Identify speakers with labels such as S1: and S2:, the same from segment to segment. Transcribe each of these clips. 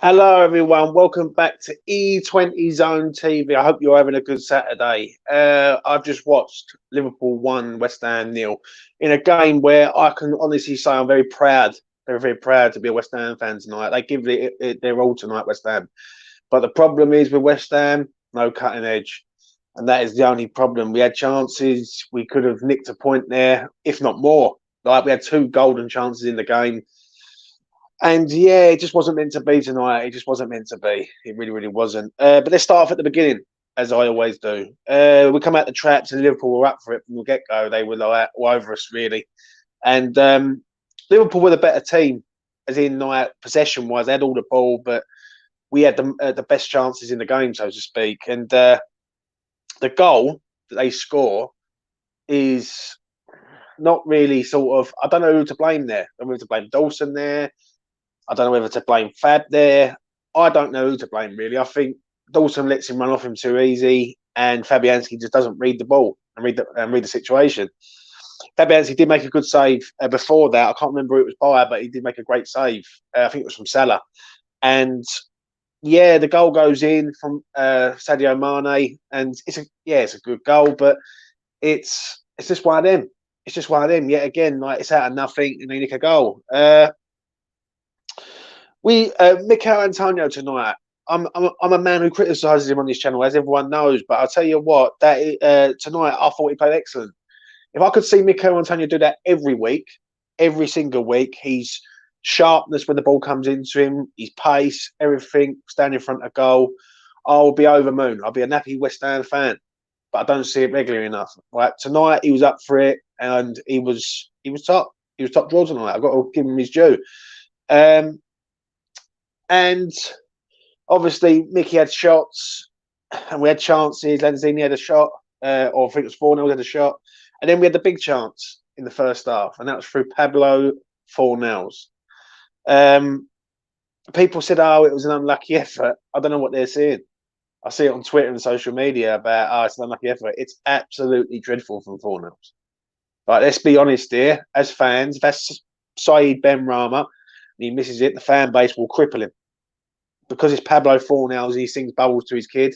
S1: Hello, everyone. Welcome back to E20 Zone TV. I hope you're having a good Saturday. I've just watched Liverpool 1, West Ham nil in a game where I can honestly say I'm very proud. Very proud to be a West Ham fan tonight. They give it their all tonight, West Ham. But the problem is with West Ham, no cutting edge. And that is the only problem. We had chances. We could have nicked a point there, if not more. Like, we had two golden chances in the game. And yeah, it just wasn't meant to be tonight. It just wasn't meant to be. It really wasn't. But let's start off at the beginning, as I always do. We come out the traps, and Liverpool were up for it from the get go. They were like all over us, really. And Liverpool were the better team, as in like possession wise. They had all the ball, but we had the best chances in the game, so to speak. And the goal that they score is not really sort of. I don't know who to blame there. I don't know who to blame Dawson there. I don't know whether to blame Fab there. I don't know who to blame, really. I think Dawson lets him run off him too easy, and Fabianski just doesn't read the ball and read the situation. Fabianski did make a good save before that. I can't remember who it was by, but he did make a great save. I think it was from Salah. And yeah, the goal goes in from Sadio Mane, and it's a good goal, but it's just one of them. It's just one of them. Yet again, like it's out of nothing, and they nick a goal. Mikel Antonio tonight. I'm a man who criticises him on this channel, as everyone knows. But I'll tell you what, that tonight I thought he played excellent. If I could see Mikel Antonio do that every week, every single week, his sharpness when the ball comes into him, his pace, everything, stand in front of goal, I'll be over moon. I'll be a happy West Ham fan. But I don't see it regularly enough. Right tonight, he was up for it, and he was top. He was top draw tonight. I've got to give him his due. And obviously, Mickey had shots, and we had chances. Lanzini had a shot, or I think it was 4-0 had a shot. And then we had the big chance in the first half, and that was through Pablo 4-0s. People said, oh, it was an unlucky effort. I don't know what they're saying. I see it on Twitter and social media about, oh, it's an unlucky effort. It's absolutely dreadful from 4-0s. Right, let's be honest here. As fans, if that's Saeed Benrahma and he misses it, the fan base will cripple him. Because it's Pablo 4-0s, he sings bubbles to his kid,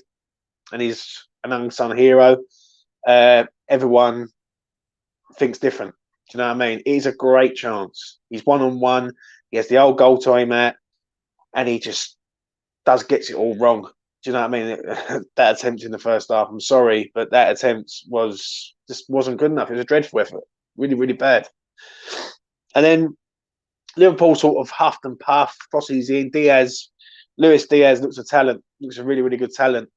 S1: and he's an unsung hero. Everyone thinks different. Do you know what I mean? It is a great chance. He's one-on-one. He has the old goal to aim at, and he just gets it all wrong. Do you know what I mean? That attempt in the first half, I'm sorry, but that attempt wasn't good enough. It was a dreadful effort. Really bad. And then Liverpool sort of huffed and puffed, crosses in. Luis Diaz looks a talent, looks a really good talent.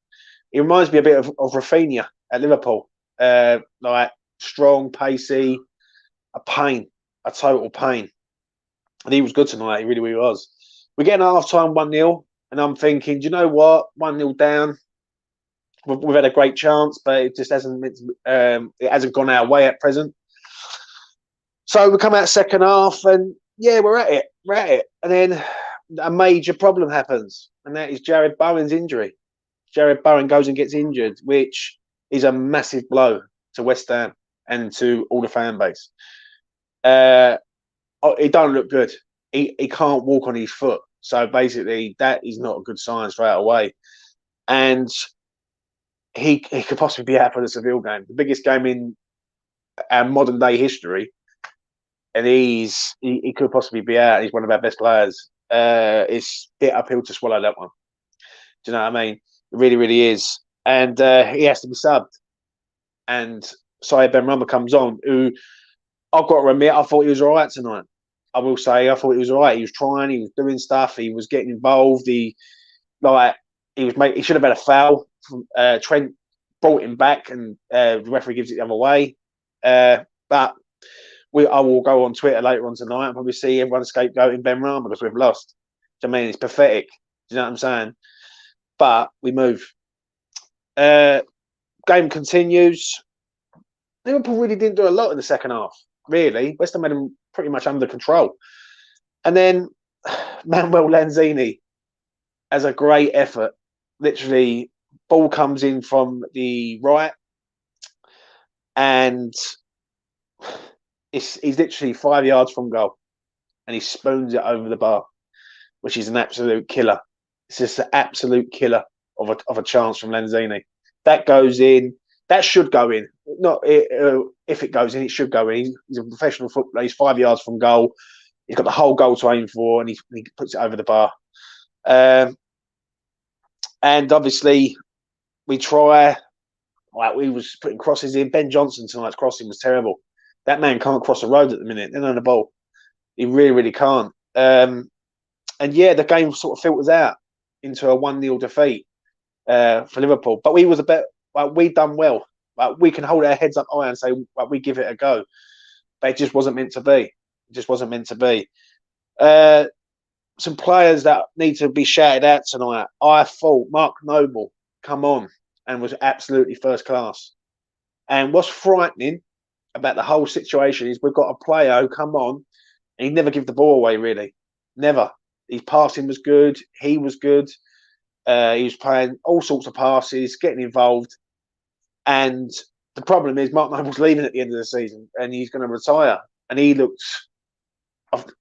S1: He reminds me a bit of Rafinha at Liverpool. Like strong, pacey, a total pain. And he was good tonight, he really was. We're getting half time 1-0, and I'm thinking, do you know what? 1-0 down. We've had a great chance, but it just hasn't gone our way at present. So we come out second half, and yeah, we're at it. And then a major problem happens, and that is Jarrod Bowen's injury. Jarrod Bowen goes and gets injured, which is a massive blow to West Ham and to all the fan base. It don't look good. He can't walk on his foot, so basically that is not a good sign straight away. And he could possibly be out for the Seville game, the biggest game in our modern day history, and he could possibly be out. He's one of our best players. It's a bit uphill to swallow that one. Do you know what I mean? It really is. And he has to be subbed. And Saeed Benrahma comes on, who I've got to admit, I thought he was all right tonight. I will say, I thought he was all right. He was trying, he was doing stuff, he was getting involved. He should have had a foul. Trent brought him back, and the referee gives it the other way. But I will go on Twitter later on tonight and probably see everyone scapegoating Benrahma because we've lost. I mean, it's pathetic. Do you know what I'm saying? But we move. Game continues. Liverpool really didn't do a lot in the second half. Really, West Ham had them pretty much under control. And then Manuel Lanzini has a great effort. Literally, ball comes in from the right, and he's literally 5 yards from goal, and he spoons it over the bar, which is an absolute killer. It's just an absolute killer of a chance from Lanzini. That goes in. That should go in. Not if it goes in, it should go in. He's a professional footballer. He's 5 yards from goal. He's got the whole goal to aim for, and he puts it over the bar. And obviously, we try. Like we was putting crosses in. Ben Johnson tonight's crossing was terrible. That man can't cross the road at the minute. They're on the ball. He really, really can't. And yeah, the game sort of filters out into a 1-0 defeat for Liverpool. But we was a bit like we done well. Like we can hold our heads up high and say like, we give it a go. But it just wasn't meant to be. It just wasn't meant to be. Some players that need to be shouted out tonight. I thought Mark Noble come on and was absolutely first class. And what's frightening about the whole situation is we've got a player who come on and he never give the ball away, really. Never. His passing was good. He was good. He was playing all sorts of passes, getting involved. And the problem is Mark Noble's leaving at the end of the season and he's going to retire. And he looked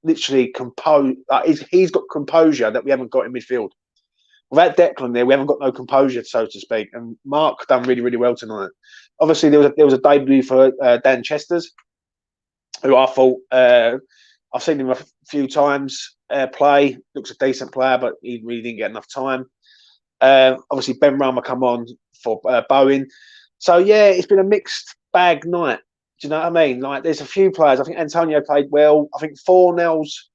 S1: literally composed. He's got composure that we haven't got in midfield. Without Declan there, we haven't got no composure, so to speak. And Mark done really, really well tonight. Obviously, there was a debut for Dan Chesters, who I thought I've seen him a few times play. Looks a decent player, but he really didn't get enough time. Obviously, Ben Rama come on for Bowen. So yeah, it's been a mixed bag night. Do you know what I mean? Like, there's a few players. I think Antonio played well. I think Fornell's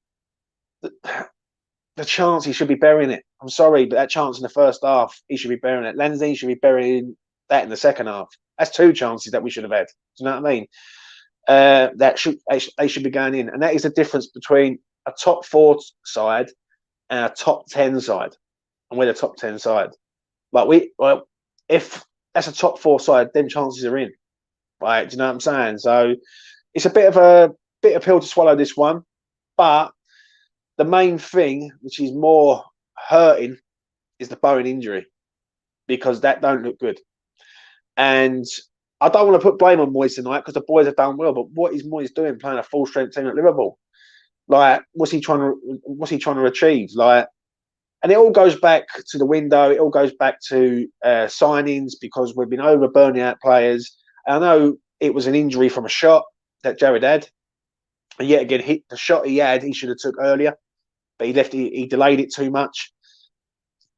S1: the chance he should be burying it. I'm sorry, but that chance in the first half, he should be burying it. Lanzini should be burying that in the second half. That's 2 chances that we should have had. Do you know what I mean? They should be going in, and that is the difference between a top 4 side and a top 10 side, and we're the top 10 side. Like if that's a top 4 side, then chances are in. Right? Do you know what I'm saying? So it's a bit of pill to swallow, this one, but the main thing, which is more hurting, is the Bowen injury, because that don't look good. And I don't want to put blame on Moyes tonight because the boys have done well. But what is Moyes doing playing a full strength team at Liverpool? Like, what's he trying to achieve? Like, and it all goes back to the window. It all goes back to signings, because we've been over burning out players. And I know it was an injury from a shot that Jarrod had. And yet again, the shot he had, he should have took earlier, but he delayed it too much.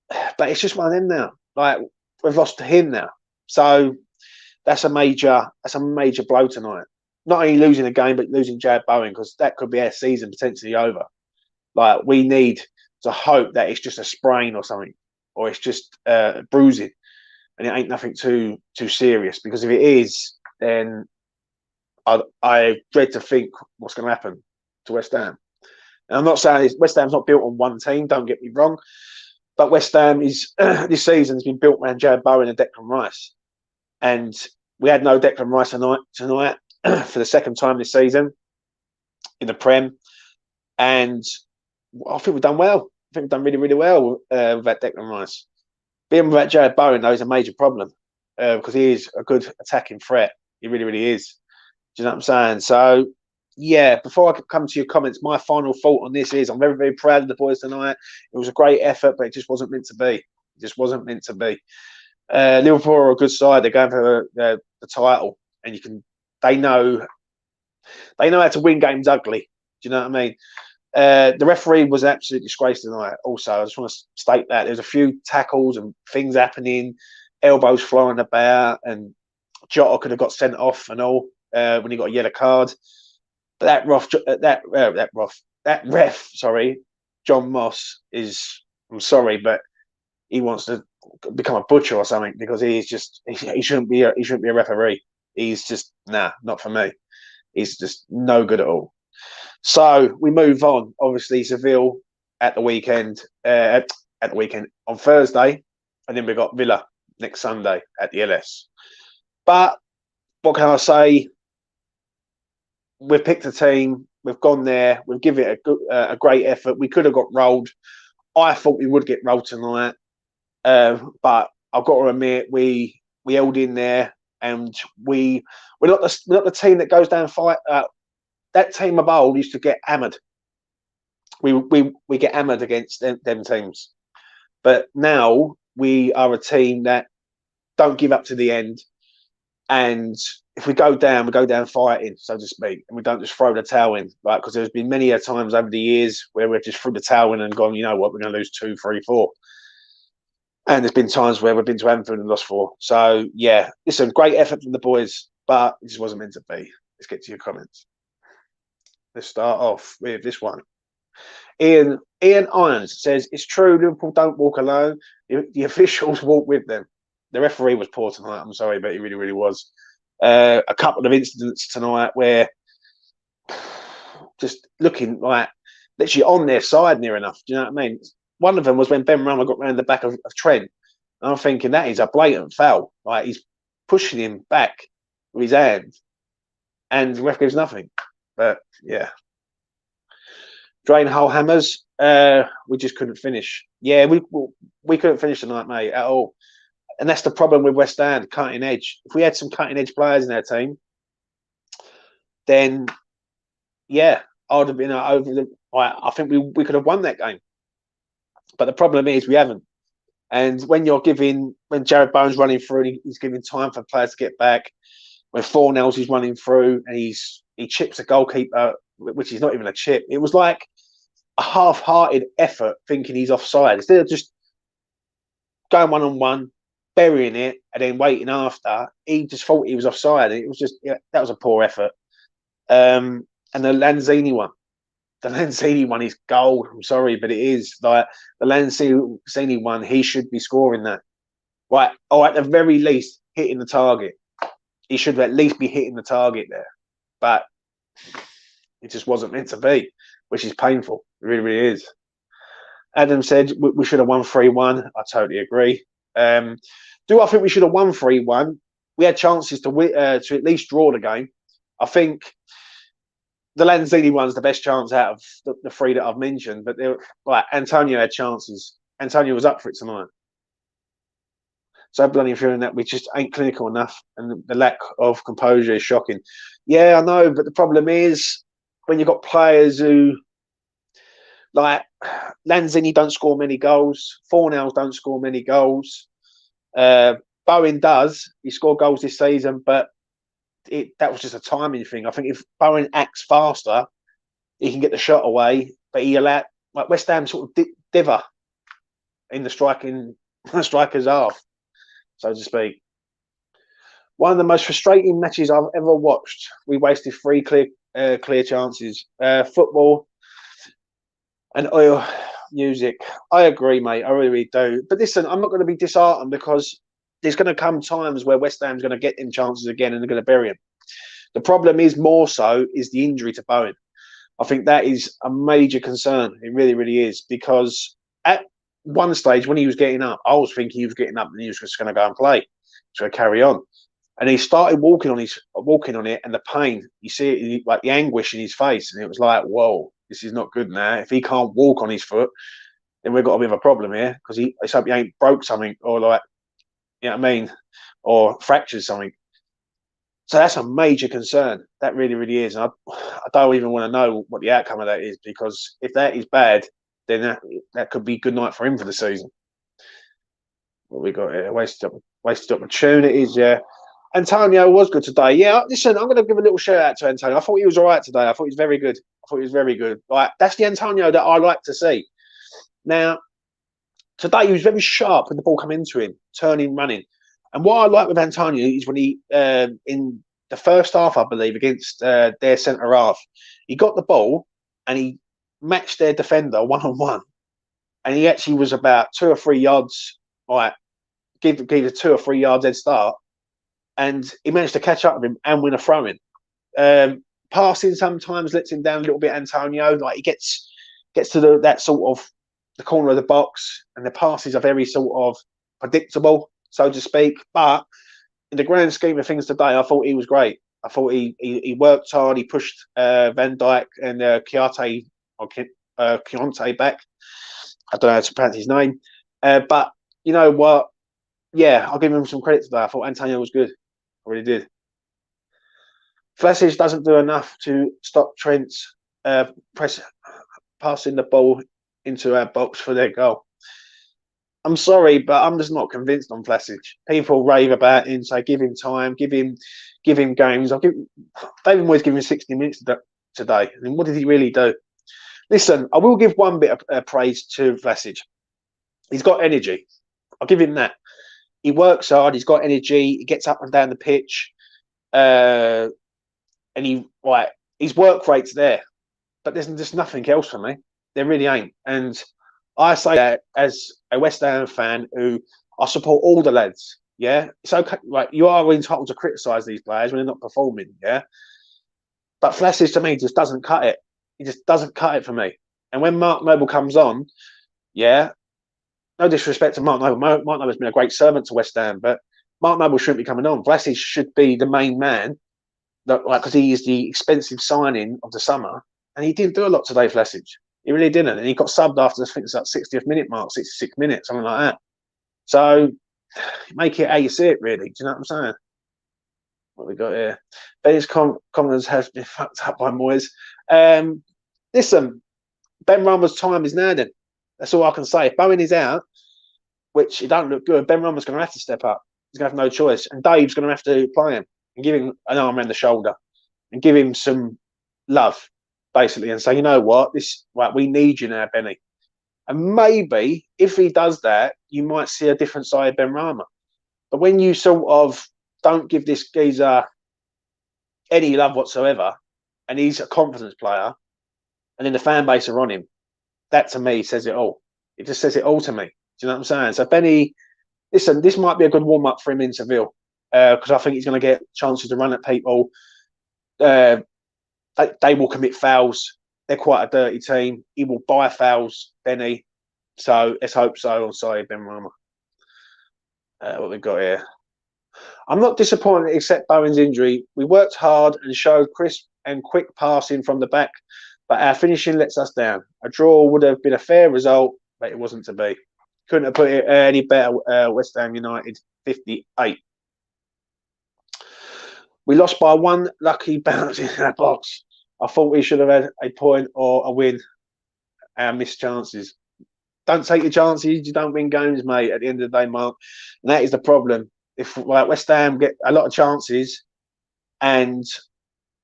S1: But it's just one of them now. Like, we've lost to him now, so that's a major blow tonight. Not only losing the game, but losing Jarrod Bowen, because that could be our season potentially over. Like, we need to hope that it's just a sprain or something, or it's just bruising, and it ain't nothing too serious. Because if it is, then I dread to think what's going to happen to West Ham. And I'm not saying West Ham's not built on one team, don't get me wrong, but West Ham is this season's been built around Jarrod Bowen and Declan Rice. And we had no Declan Rice tonight for the second time this season in the Prem. And I think we've done well. I think we've done really, really well without Declan Rice. Being without Jarrod Bowen, though, is a major problem because he is a good attacking threat. He really, really is. Do you know what I'm saying? So, yeah, before I come to your comments, my final thought on this is I'm very, very proud of the boys tonight. It was a great effort, but it just wasn't meant to be. It just wasn't meant to be. Liverpool are a good side. They're going for the title, and they know how to win games ugly. Do you know what I mean? The referee was an absolute disgrace tonight. Also, I just want to state that there's a few tackles and things happening, elbows flying about, and Jota could have got sent off and all when he got a yellow card. But that ref, John Moss is. I'm sorry, but he wants to become a butcher or something, because he shouldn't be a referee. He's just not for me. He's just no good at all. So we move on. Obviously, Seville at the weekend on Thursday, and then we've got Villa next Sunday at the LS. But what can I say? We've picked a team. We've gone there. We've given it a great effort. We could have got rolled. I thought we would get rolled tonight, but I've got to admit we held in there, and we're not the team that goes down fight. That team of old used to get hammered. We get hammered against them teams, But now we are a team that don't give up to the end. And if we go down fighting, so to speak, and we don't just throw the towel in, right? Because there's been many a times over the years where we've just threw the towel in and gone, you know what, we're going to lose 2, 3, 4. And there's been times where we've been to Anfield and lost 4. So yeah, listen, great effort from the boys, but it just wasn't meant to be. Let's get to your comments. Let's start off with this one. Ian Irons says, it's true, Liverpool don't walk alone. The officials walk with them. The referee was poor tonight, I'm sorry, but he really, really was. A couple of incidents tonight where just looking like literally on their side near enough. Do you know what I mean? One of them was when Ben Rama got round the back of Trent. And I'm thinking that is a blatant foul. Like he's pushing him back with his hand, and the ref gives nothing. But yeah, drain hole hammers. We just couldn't finish. Yeah, we couldn't finish tonight, mate, at all. And that's the problem with West Ham, cutting edge. If we had some cutting edge players in our team, then yeah, I would have been over the. I think we could have won that game. But the problem is we haven't. And when Jarrod Bowen's running through, he's giving time for players to get back. When Fornells is running through and he chips a goalkeeper, which is not even a chip. It was like a half-hearted effort thinking he's offside. Instead of just going one-on-one, burying it, and then waiting after, he just thought he was offside. It was just, yeah, that was a poor effort. And the Lanzini one is gold. I'm sorry, but it is. Like the Lanzini one, he should be scoring that. Right, or at the very least, hitting the target. He should at least be hitting the target there. But it just wasn't meant to be, which is painful. It really, really is. Adam said we should have won 3-1. I totally agree. Do I think we should have won 3-1? We had chances to at least draw the game. I think the Lanzini one's the best chance out of the 3 that I've mentioned. But Antonio had chances. Antonio was up for it tonight. So bloody feeling that we just ain't clinical enough, and the lack of composure is shocking. Yeah, I know, but the problem is when you've got players who, like Lanzini, don't score many goals. Fornells don't score many goals. Bowen does. He scored goals this season, but that was just a timing thing. I think if Bowen acts faster, he can get the shot away. But he allowed like West Ham sort of diver in the striker's half, so to speak. One of the most frustrating matches I've ever watched. We wasted 3 clear chances. Football and oil music. I agree, mate. I really do. But listen, I'm not going to be disheartened because there's going to come times where West Ham's going to get in chances again and they're going to bury him. The problem is more so is the injury to Bowen. I think that is a major concern. It really, really is, because at one stage when he was getting up, I was thinking he was getting up and he was just going to go and play. He's going to carry on. And he started walking on it, and the pain, you see it, like the anguish in his face, and it was like, whoa, this is not good now. If he can't walk on his foot, then we've got a bit of a problem here, because let's hope he ain't broke something, or like, you know what I mean, or fractured something. So that's a major concern. That really, really is. And I don't even want to know what the outcome of that is, because if that is bad, then that could be good night for him for the season. What we got here? Wasted opportunities, yeah. Antonio was good today. Yeah, listen, I'm going to give a little shout out to Antonio. I thought he was all right today. I thought he was very good. Like, that's the Antonio that I like to see. Now, today he was very sharp when the ball came into him, turning, running. And what I like with Antonio is when he, in the first half, I believe, against their centre half, he got the ball and he matched their defender 1-on-1. And he actually was about 2 or 3 yards, like, give a 2 or 3 yards head start. And he managed to catch up with him and win a throw-in. Passing sometimes lets him down a little bit, Antonio. Like, he gets to that sort of the corner of the box, and the passes are very sort of predictable, so to speak. But in the grand scheme of things today, I thought he was great. I thought he worked hard. He pushed Van Dijk and Keontae back. I don't know how to pronounce his name. But you know what? Yeah, I'll give him some credit today. I thought Antonio was good. I really did. Vlasic doesn't do enough to stop Trent's passing the ball into our box for their goal. I'm sorry, but I'm just not convinced on Vlasic. People rave about him, say give him time, give him games. David Moyes giving him 60 minutes today. I mean, what did he really do? Listen, I will give one bit of praise to Vlasic. He's got energy. I'll give him that. He works hard. He's got energy. He gets up and down the pitch, and his work rate's there. But there's just nothing else for me. There really ain't. And I say that as a West Ham fan who I support all the lads. Yeah, it's okay. Like you are entitled to criticise these players when they're not performing. Yeah, but Vlasic to me just doesn't cut it. He just doesn't cut it for me. And when Mark Noble comes on, yeah, no disrespect to Mark Noble. Mark Noble's been a great servant to West Ham, but Mark Noble shouldn't be coming on. Vlasic should be the main man, because he is the expensive signing of the summer, and he didn't do a lot today, Vlasic. He really didn't, and he got subbed after I think it's like 60th minute mark, 66 minutes, something like that. So make it how you see it, really. Do you know what I'm saying? What we got here? Ben's confidence has been fucked up by Moyes. Listen, Ben Rama's time is now. Then that's all I can say. If Bowen is out, which it don't look good, Ben Rama's going to have to step up. He's going to have no choice, and Dave's going to have to play him and give him an arm around the shoulder and give him some love, basically, and say, you know what, we need you now, Benny. And maybe if he does that, you might see a different side of Ben Rama. But when you sort of don't give this geezer any love whatsoever, and he's a confidence player, and then the fan base are on him, that to me says it all. It just says it all to me. Do you know what I'm saying? So Benny, listen, this might be a good warm up for him in Seville, because I think he's going to get chances to run at people. They will commit fouls. They're quite a dirty team. He will buy fouls, Benny. So let's hope so on side Ben Rama. What we've got here. I'm not disappointed except Bowen's injury. We worked hard and showed crisp and quick passing from the back, but our finishing lets us down. A draw would have been a fair result, but it wasn't to be. Couldn't have put it any better. West Ham United 58. We lost by one lucky bounce in our box. I thought we should have had a point or a win. Our missed chances. Don't take your chances. You don't win games, mate, at the end of the day, Mark. And that is the problem. If West Ham get a lot of chances and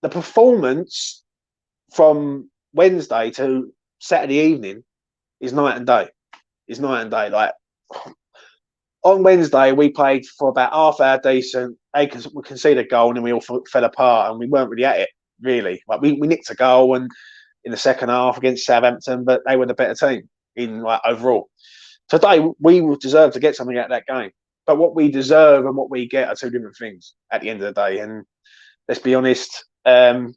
S1: the performance from Wednesday to Saturday evening is night and day. It's night and day. Like on Wednesday, we played for about half hour decent. We conceded a goal and then we all fell apart and we weren't really at it, really. Like we nicked a goal and in the second half against Southampton, but they were the better team in overall. Today, we deserve to get something out of that game. But what we deserve and what we get are two different things at the end of the day. And let's be honest, if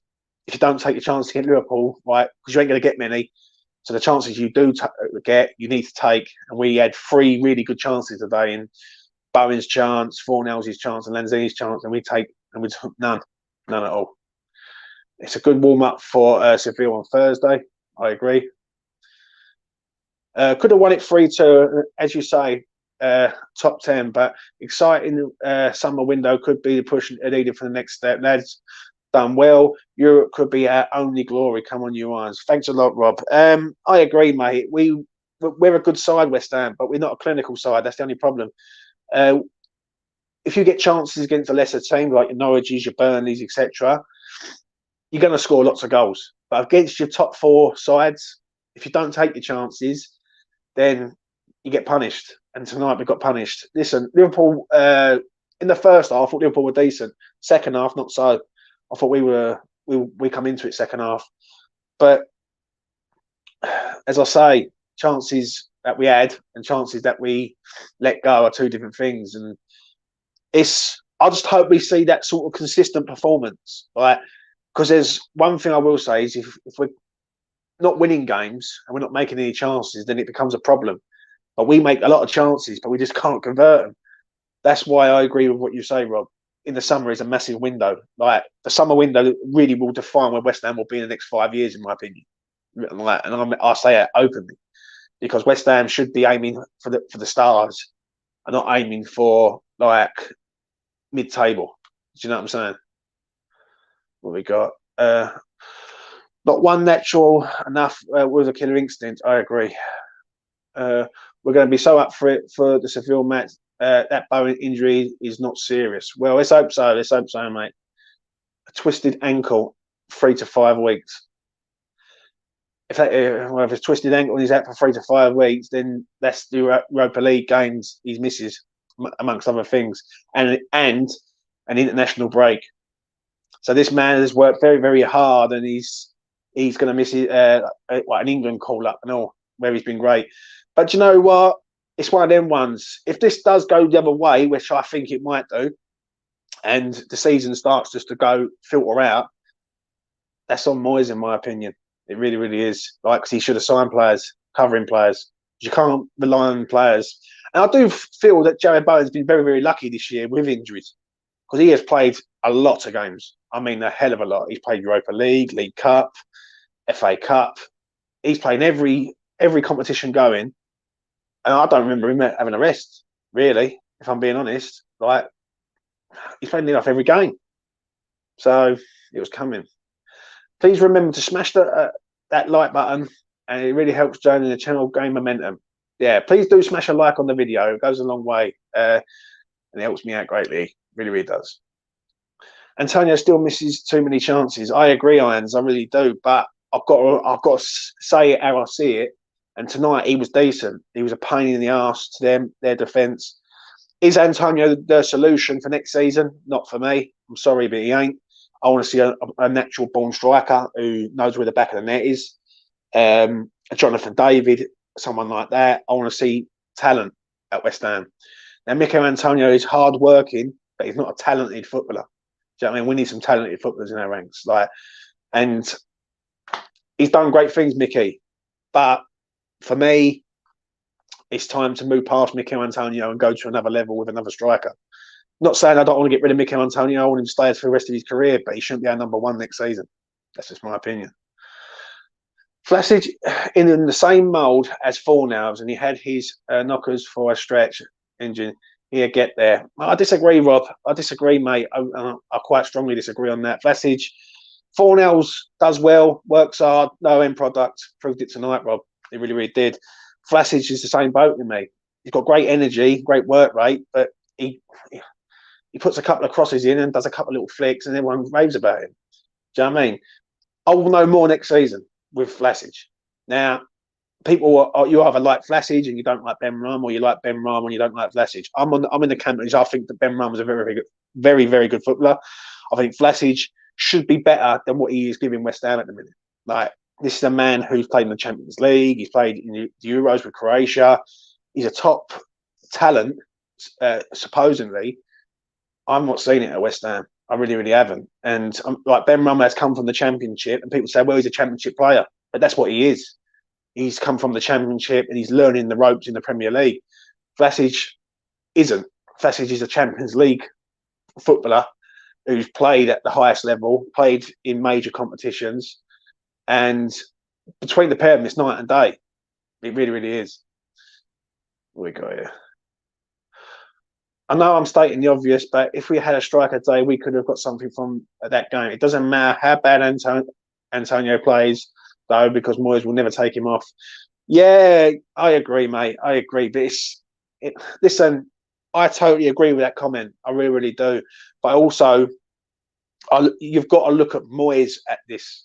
S1: you don't take your chance to get Liverpool, right, because you ain't going to get many, so the chances you do get, you need to take. And we had three really good chances today. And Bowen's chance, Fornell's chance, and Lanzini's chance, and we took none at all. It's a good warm up for Seville on Thursday. I agree. Could have won it 3-2, as you say, top 10, but exciting summer window could be the push needed for the next step. Lads, done well. Europe could be our only glory. Come on, you Irons. Thanks a lot, Rob. I agree, mate. We're a good side, West Ham, but we're not a clinical side. That's the only problem. If you get chances against a lesser team like your Norwiches, your Burnleys, etc., you're going to score lots of goals. But against your top four sides, if you don't take your chances, then you get punished. And tonight we got punished. Listen, Liverpool, in the first half, I thought Liverpool were decent. Second half, not so. I thought we come into it second half. But as I say, chances that we had and chances that we let go are two different things. And I just hope we see that sort of consistent performance. Right? Because there's one thing I will say is if we're not winning games and we're not making any chances, then it becomes a problem. But we make a lot of chances, but we just can't convert them. That's why I agree with what you say, Rob. In the summer is a massive window. Like the summer window really will define where West Ham will be in the next 5 years, in my opinion. And I say it openly because West Ham should be aiming for the stars and not aiming for like mid-table. Do you know what I'm saying? What we got? Not one natural enough with a killer instinct. I agree. we're going to be so up for it for the Seville match. That Bowen injury is not serious. Well, let's hope so. Let's hope so, mate. A twisted ankle, 3 to 5 weeks. If it's twisted ankle and he's out for 3 to 5 weeks, then that's the Europa League games he misses, amongst other things, and an international break. So this man has worked very, very hard, and he's going to miss an England call up and all, where he's been great. But you know what? It's one of them ones. If this does go the other way, which I think it might do, and the season starts just to go filter out, that's on Moyes, in my opinion. It really, really is. Like, cause he should have signed players, covering players. You can't rely on players. And I do feel that Jarrod Bowen's been very, very lucky this year with injuries, because he has played a lot of games. I mean, a hell of a lot. He's played Europa League, League Cup, FA Cup. He's playing every competition going. And I don't remember him having a rest, really, if I'm being honest. Like, he's played nearly off every game. So it was coming. Please remember to smash that like button, and it really helps joining the channel gain momentum. Yeah, please do smash a like on the video. It goes a long way, and it helps me out greatly. Really, really does. Antonio still misses too many chances. I agree, Irons. I really do. But I've got to say it how I see it. And tonight he was decent. He was a pain in the arse to them, their defence. Is Antonio the solution for next season? Not for me. I'm sorry, but he ain't. I want to see a natural born striker who knows where the back of the net is. Jonathan David, someone like that. I want to see talent at West Ham. Now, Mikel Antonio is hard working, but he's not a talented footballer. Do you know what I mean? We need some talented footballers in our ranks. And he's done great things, Mickey. But for me, it's time to move past Mikel Antonio and go to another level with another striker. Not saying I don't want to get rid of Mikel Antonio. I want him to stay for the rest of his career, but he shouldn't be our number one next season. That's just my opinion. Vlasic in the same mould as Fornals, and he had his knockers for a stretch engine. He'll get there. I disagree, Rob. I disagree, mate. I quite strongly disagree on that. Vlasic, Fornals does well, works hard, no end product. Proved it tonight, Rob. He really, really did. Vlasic is the same boat with me. He's got great energy, great work rate, but he puts a couple of crosses in and does a couple of little flicks, and everyone raves about him. Do you know what I mean? I will know more next season with Vlasic. Now, people, you either like Vlasic and you don't like Ben Rum, or you like Ben Rum and you don't like Vlasic. I'm in the camp. I think that Ben Rum is a very, very good footballer. I think Vlasic should be better than what he is giving West Ham at the minute. Like, this is a man who's played in the Champions League. He's played in the Euros with Croatia. He's a top talent, supposedly. I'm not seeing it at West Ham. I really, really haven't. And like, Ben Rum has come from the Championship, and people say, well, he's a Championship player. But that's what he is. He's come from the Championship and he's learning the ropes in the Premier League. Vlasic isn't. Vlasic is a Champions League footballer who's played at the highest level, played in major competitions, and between the pair of them, it's night and day. It really, really is. What we got here? I know I'm stating the obvious, but if we had a striker day, we could have got something from that game. It doesn't matter how bad Antonio plays, though, because Moyes will never take him off. Yeah, I agree, mate. I agree. But listen, I totally agree with that comment. I really, really do. But also, you've got to look at Moyes at this.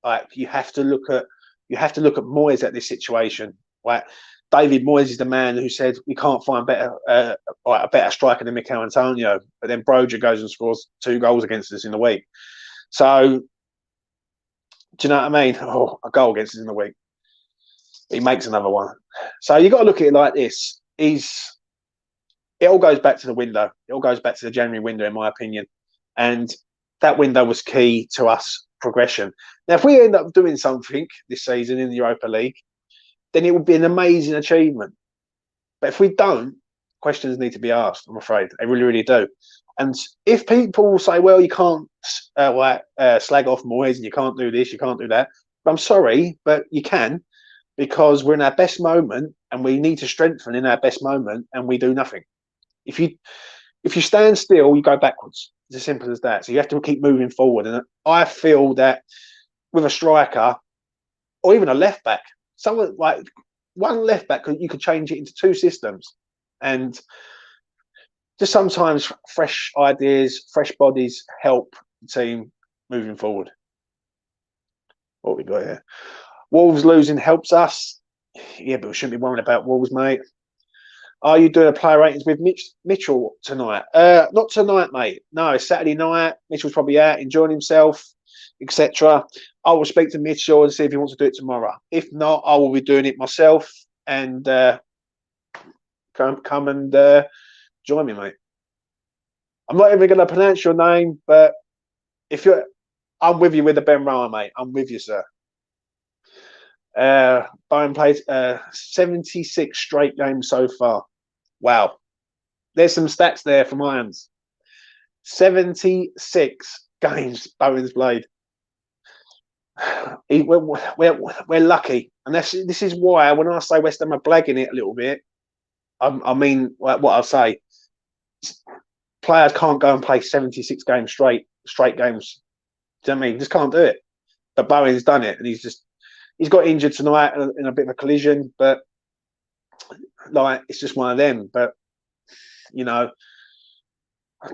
S1: Like, you have to look at Moyes at this situation. Like, David Moyes is the man who said we can't find a better striker than Mikel Antonio. But then Broja goes and scores 2 goals against us in the week. So, do you know what I mean? Oh, a goal against us in the week. He makes another one. So you've got to look at it like this. It all goes back to the window. It all goes back to the January window, in my opinion. And that window was key to us progression. Now, if we end up doing something this season in the Europa League, then it would be an amazing achievement. But if we don't, questions need to be asked, I'm afraid. They really, really do. And if people say, well, you can't slag off Moyes and you can't do this, you can't do that. But I'm sorry, but you can, because we're in our best moment and we need to strengthen in our best moment, and we do nothing. If you stand still, you go backwards. It's as simple as that. So you have to keep moving forward. And I feel that with a striker or even a left back, someone like one left back, you could change it into two systems, and just sometimes fresh ideas, fresh bodies help the team moving forward. What we got here? Wolves losing helps us. Yeah, but we shouldn't be worrying about Wolves, mate. Are you doing a player ratings with Mitchell tonight? Not tonight, mate. No, it's Saturday night. Mitchell's probably out enjoying himself, etc. I will speak to Mitchell and see if he wants to do it tomorrow. If not, I will be doing it myself, and come and join me, mate. I'm not even going to pronounce your name, but I'm with you with the Ben Rama, mate. I'm with you, sir. Bowen played 76 straight games so far. Wow. There's some stats there from Irons. 76 games Bowen's played. We're lucky. And this is why when I say West Ham are blagging it a little bit, I mean what I say. Players can't go and play 76 games straight games. Do you know what I mean? Just can't do it. But Bowen's done it, and he's got injured tonight in a bit of a collision, but like it's just one of them. But you know,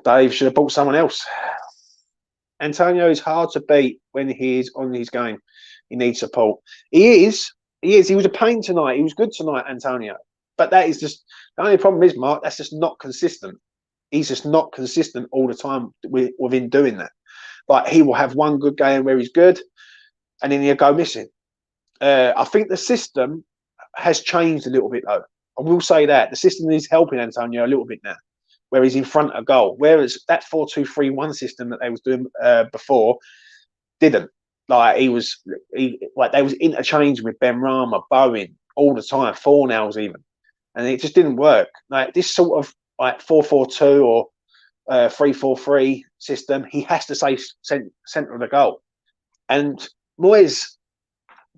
S1: Dave should have bought someone else. Antonio is hard to beat when he is on his game. He needs support. He is. He was a pain tonight. He was good tonight, Antonio. But that is just the only problem is, Mark, that's just not consistent. He's just not consistent all the time within doing that. Like he will have one good game where he's good, and then he'll go missing. I think the system has changed a little bit, though. I will say that the system is helping Antonio a little bit now, where he's in front of goal. Whereas that 4-2-3-1 system that they was doing before didn't. Like they was interchanging with Ben Rama, Bowen all the time, Fornals even, and it just didn't work. Like this sort of like 4-4-2 or 3-4-3 system, he has to stay centre of the goal. And Moyes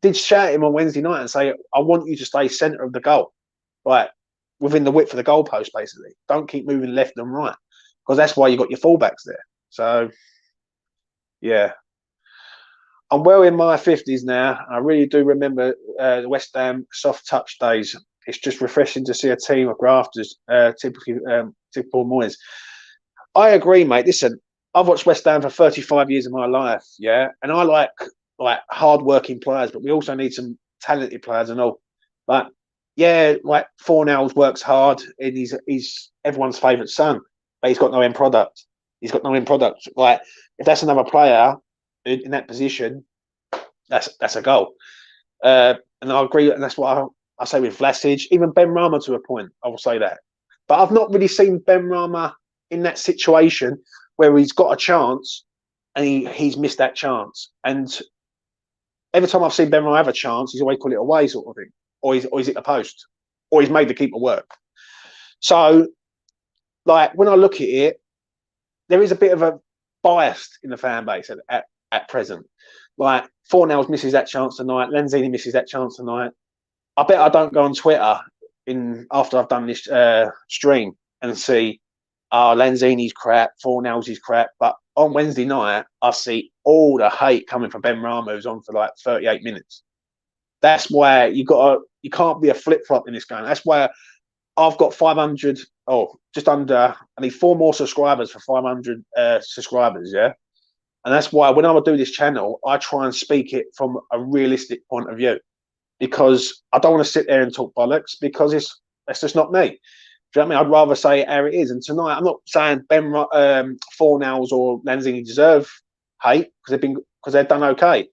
S1: did shout at him on Wednesday night and say, I want you to stay centre of the goal, right, within the width of the goalpost, basically. Don't keep moving left and right, because that's why you got your fullbacks there. So, yeah. I'm well in my 50s now. I really do remember the West Ham soft touch days. It's just refreshing to see a team of grafters, typical Moyes. I agree, mate. Listen, I've watched West Ham for 35 years of my life, yeah, and I like hard-working players, but we also need some talented players and all. But yeah, like Fornals works hard, and he's everyone's favourite son, but he's got no end product. Like if that's another player in that position, that's a goal. And I agree, and that's what I say with Vlasic, even Ben Rama to a point. I will say that, but I've not really seen Ben Rama in that situation where he's got a chance and he's missed that chance. And every time I've seen Ben Rama have a chance, he's always put it away, sort of thing, or he's hit the post, or he's made the keeper work. So, like when I look at it, there is a bit of a bias in the fan base at present. Like Fornals misses that chance tonight, Lanzini misses that chance tonight. I bet I don't go on Twitter after I've done this stream and see, Lanzini's crap, Fornals is crap. But on Wednesday night, I see all the hate coming from Ben Rama, who's on for like 38 minutes. That's why you can't be a flip flop in this game. That's why I've got 500, just under. I need 4 more subscribers for 500 subscribers. Yeah, and that's why when I do this channel, I try and speak it from a realistic point of view, because I don't want to sit there and talk bollocks, because that's just not me. Do you know what I mean? I'd rather say it how it is. And tonight, I'm not saying Fornals or Lanzini deserve hate because they've done okay,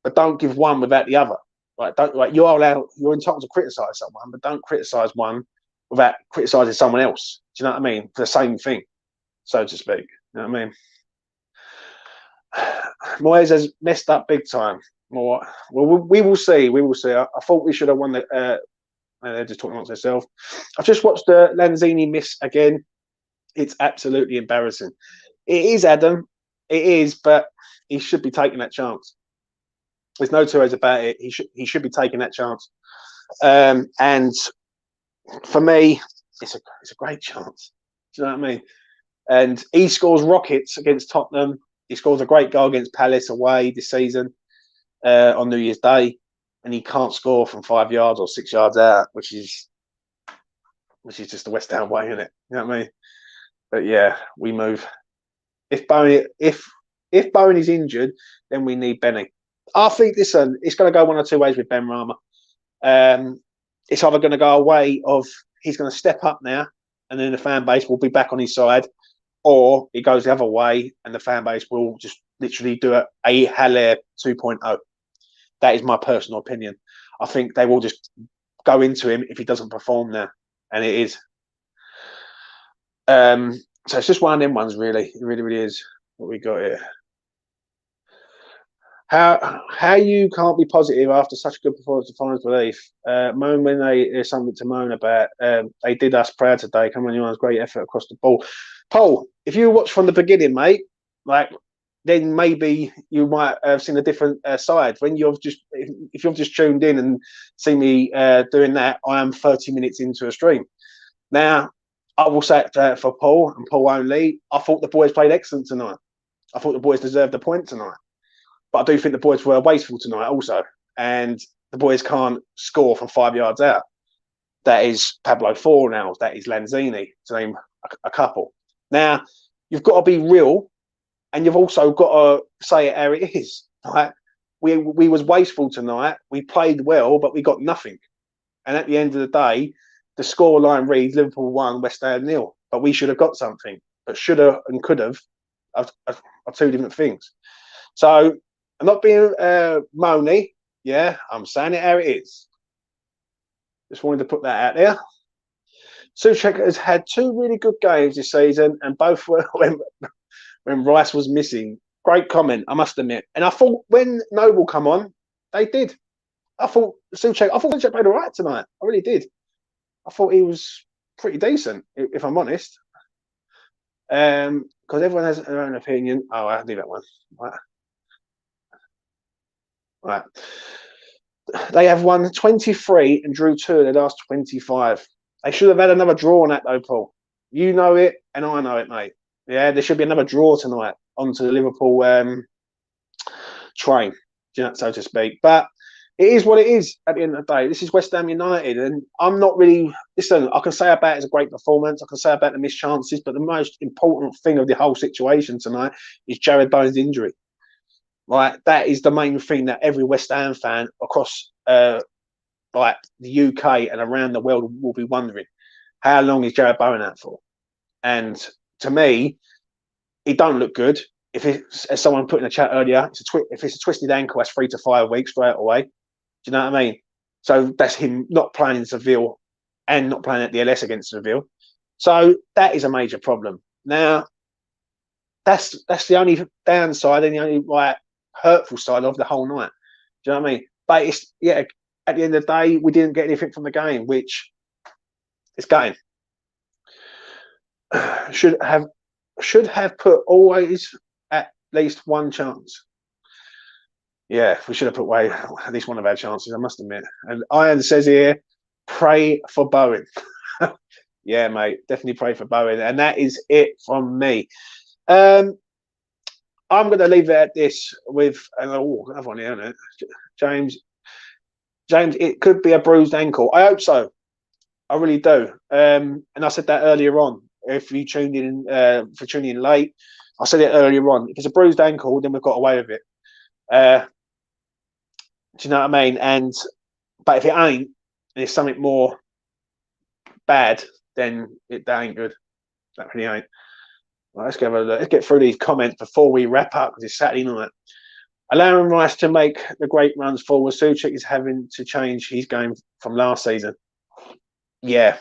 S1: but don't give one without the other. You're entitled to criticise someone, but don't criticise one without criticising someone else. Do you know what I mean? For the same thing, so to speak. You know what I mean? Moyes has messed up big time. Well, we will see. We will see. I thought we should have won the. They're just talking amongst themselves. I've just watched the Lanzini miss again. It's absolutely embarrassing. It is, Adam. It is, but he should be taking that chance. There's no two ways about it. He should be taking that chance. And for me, it's a great chance. Do you know what I mean? And he scores rockets against Tottenham. He scores a great goal against Palace away this season on New Year's Day. and he can't score from 5 yards or 6 yards out, which is just the West Ham way, isn't it? You know what I mean? But yeah, we move. If Bowen is injured, then we need Benny. I think it's going to go one or two ways with Ben Rama. It's either going to go a way of he's going to step up now, and then the fan base will be back on his side, or it goes the other way, and the fan base will just literally do a Haller 2.0. That is my personal opinion. I think they will just go into him if he doesn't perform now, and it is. So it's just one of them ones, really. It really, really is what we got here. How you can't be positive after such a good performance to finals belief. Moan when there's something to moan about. They did us proud today. Come on, anyone's great effort across the ball. Paul, if you watch from the beginning, mate, like then maybe you might have seen a different side. When if you've just tuned in and seen me doing that, I am 30 minutes into a stream. Now, I will say it for Paul and Paul only. I thought the boys played excellent tonight. I thought the boys deserved a point tonight. But I do think the boys were wasteful tonight also. And the boys can't score from 5 yards out. That is Pablo Fornals. That is Lanzini, to name a couple. Now, you've got to be real, and you've also got to say it how it is. Like, we was wasteful tonight. We played well, but we got nothing. And at the end of the day, the score line reads Liverpool 1, West Ham 0. But we should have got something. But should have and could have are two different things. So I'm not being moany. Yeah, I'm saying it how it is. Just wanted to put that out there. Souček has had two really good games this season, and both were when Rice was missing. Great comment, I must admit. And I thought when Noble come on, they did. I thought Souček played all right tonight. I really did. I thought he was pretty decent, if I'm honest. Because everyone has their own opinion. Oh, I'll do that one. Right. They have won 23 and drew 2 of their last 25. They should have had another draw on that, though, Paul. You know it, and I know it, mate. Yeah, there should be another draw tonight onto the Liverpool train, so to speak. But it is what it is at the end of the day. This is West Ham United, and I'm not really... Listen, I can say about it as a great performance. I can say about the missed chances, but the most important thing of the whole situation tonight is Jarrod Bowen's injury. Right, that is the main thing that every West Ham fan across like the UK and around the world will be wondering. How long is Jarrod Bowen out for? And to me, he don't look good. If it's, as someone put in the chat earlier, if it's a twisted ankle, that's 3 to 5 weeks straight away. Do you know what I mean? So that's him not playing in Seville and not playing at the LS against Seville. So that is a major problem. Now, that's the only downside and the only hurtful side of the whole night. Do you know what I mean? But it's at the end of the day, we didn't get anything from the game, which is gutting. Should have put always at least one chance. Yeah, we should have put away at least one of our chances, I must admit. And Iron says here, pray for Bowen. Yeah, mate, definitely pray for Bowen. And that is it from me. I'm going to leave it at this with another one here, isn't it? James, it could be a bruised ankle. I hope so. I really do. And I said that earlier on. If you tuned in, for tuning in late, I said it earlier on. If it's a bruised ankle, then we've got away with it. Do you know what I mean? But if it ain't, and it's something more bad, then that ain't good. That really ain't. Right, let's get through these comments before we wrap up, because it's Saturday night. Allowing Rice to make the great runs forward, Souček is having to change his game from last season. Yeah,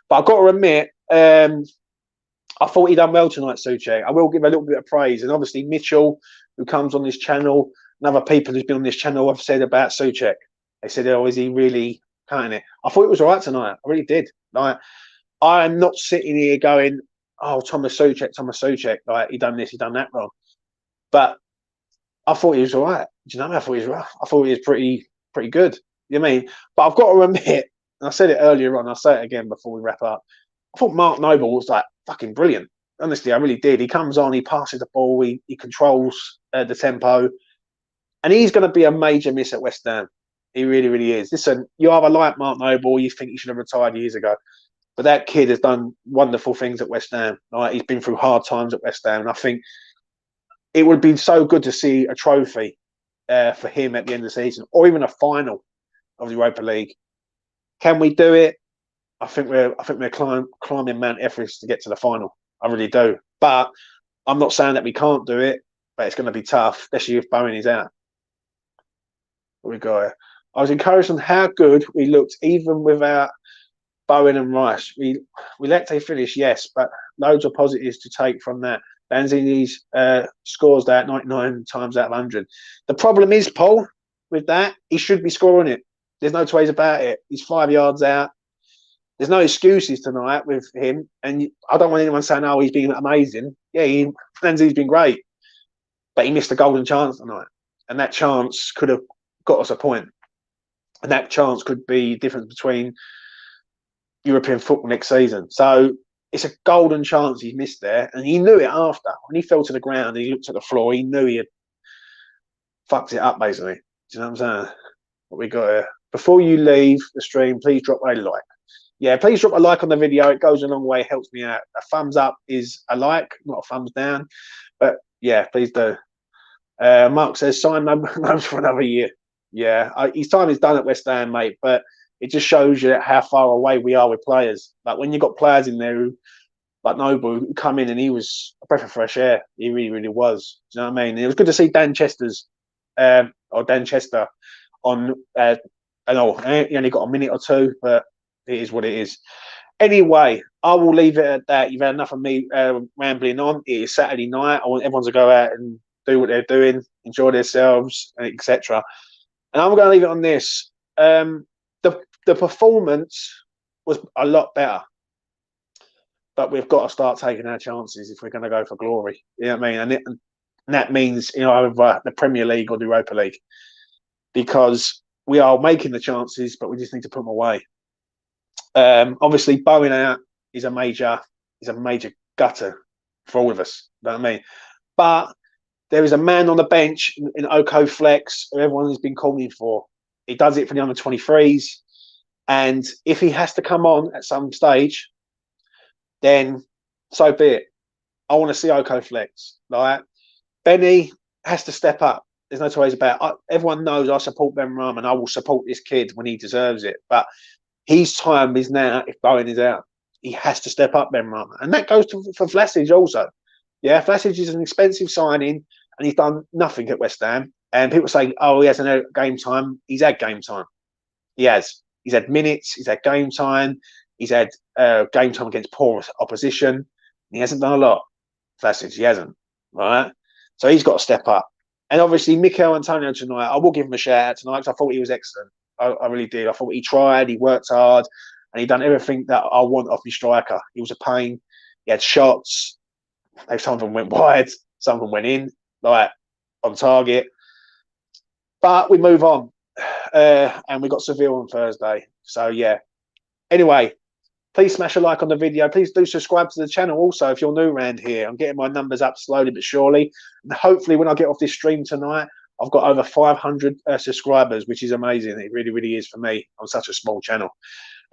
S1: but I've got to admit, I thought he done well tonight, Souček. I will give a little bit of praise, and obviously Mitchell, who comes on this channel, and other people who's been on this channel have said about Souček. They said, "Oh, is he really cutting it?" I thought it was all right tonight. I really did. Like, I am not sitting here going, "Oh, Thomas Souček, like he done this, he done that wrong." But I thought he was all right. Do you know what I mean? I thought he was rough. I thought he was pretty good. You know what I mean? But I've got to admit, and I said it earlier on, I'll say it again before we wrap up. I thought Mark Noble was like fucking brilliant. Honestly, I really did. He comes on, he passes the ball, he controls the tempo, and he's going to be a major miss at West Ham. He really, really is. Listen, you either like Mark Noble or you think he should have retired years ago. But that kid has done wonderful things at West Ham. Like, he's been through hard times at West Ham. And I think it would be so good to see a trophy for him at the end of the season, or even a final of the Europa League. Can we do it? I think we're climbing Mount Everest to get to the final. I really do. But I'm not saying that we can't do it, but it's going to be tough, especially if Bowen is out. What we got here? I was encouraged on how good we looked, even without Bowen and Rice. We let they finish, yes, but loads of positives to take from that. Lanzini's scores that 99 times out of 100. The problem is, Paul, with that, he should be scoring it. There's no two ways about it. He's 5 yards out. There's no excuses tonight with him. And I don't want anyone saying, oh, he's been amazing. Yeah, Lanzini's been great. But he missed a golden chance tonight. And that chance could have got us a point. And that chance could be the difference between European football next season. So it's a golden chance he missed there. And he knew it after. When he fell to the ground and he looked at the floor, he knew he had fucked it up, basically. Do you know what I'm saying? What we got here. Before you leave the stream, please drop a like. Yeah, please drop a like on the video. It goes a long way, helps me out. A thumbs up is a like, not a thumbs down. But yeah, please do. Mark says, sign numbers for another year. Yeah, his time is done at West Ham, mate. But it just shows you how far away we are with players. Like, when you've got players in there who, like Noble, who come in and he was a breath of fresh air. He really, really was. Do you know what I mean? It was good to see Dan Chester on. I know he only got a minute or two, but it is what it is. Anyway, I will leave it at that. You've had enough of me rambling on. It is Saturday night. I want everyone to go out and do what they're doing, enjoy themselves, etc. And I'm going to leave it on this. The performance was a lot better, but we've got to start taking our chances if we're going to go for glory. You know what I mean? And that means, either the Premier League or the Europa League, because we are making the chances, but we just need to put them away. Obviously, Bowen out is a major gutter for all of us. You know what I mean? But there is a man on the bench in Oko Flex who everyone has been calling for. He does it for the under-23s. And if he has to come on at some stage, then so be it. I want to see Oko Flex. Like, Benny has to step up. There's no two ways about it. Everyone knows I support Ben Ram and I will support this kid when he deserves it. But his time is now if Bowen is out. He has to step up, Ben Ram. And that goes for Vlasic also. Yeah, Vlasic is an expensive signing and he's done nothing at West Ham. And people say, oh, he hasn't had game time. He's had game time. He has. He's had minutes. He's had game time. He's had game time against poor opposition. He hasn't done a lot. Vlasic, he hasn't. Right? So he's got to step up. And obviously, Mikel Antonio tonight, I will give him a shout out tonight because I thought he was excellent. I really did. I thought he tried, he worked hard, and he done everything that I want off my striker. He was a pain. He had shots. Some of them went wide. Some of them went in, like, on target. But we move on. And we got Seville on Thursday. So, yeah. Anyway, please smash a like on the video. Please do subscribe to the channel also if you're new around here. I'm getting my numbers up slowly but surely. And hopefully when I get off this stream tonight, I've got over 500 subscribers, which is amazing. It really, really is for me on such a small channel.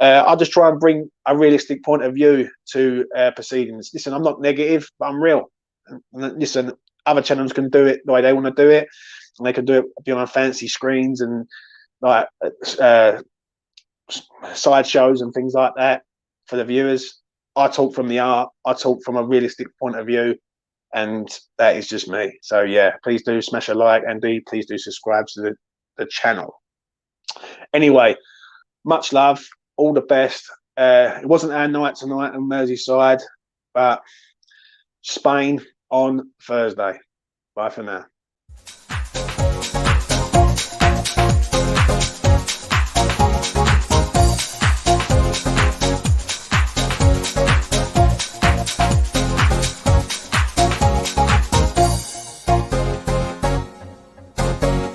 S1: I'll just try and bring a realistic point of view to proceedings. Listen, I'm not negative, but I'm real. Listen, other channels can do it the way they want to do it. And they can do it behind fancy screens and like side shows and things like that for the viewers. I talk from the art. I talk from a realistic point of view. And that is just me. So, yeah, please do smash a like and please do subscribe to the channel. Anyway, much love. All the best. It wasn't our night tonight on Merseyside, but Spain on Thursday. Bye for now.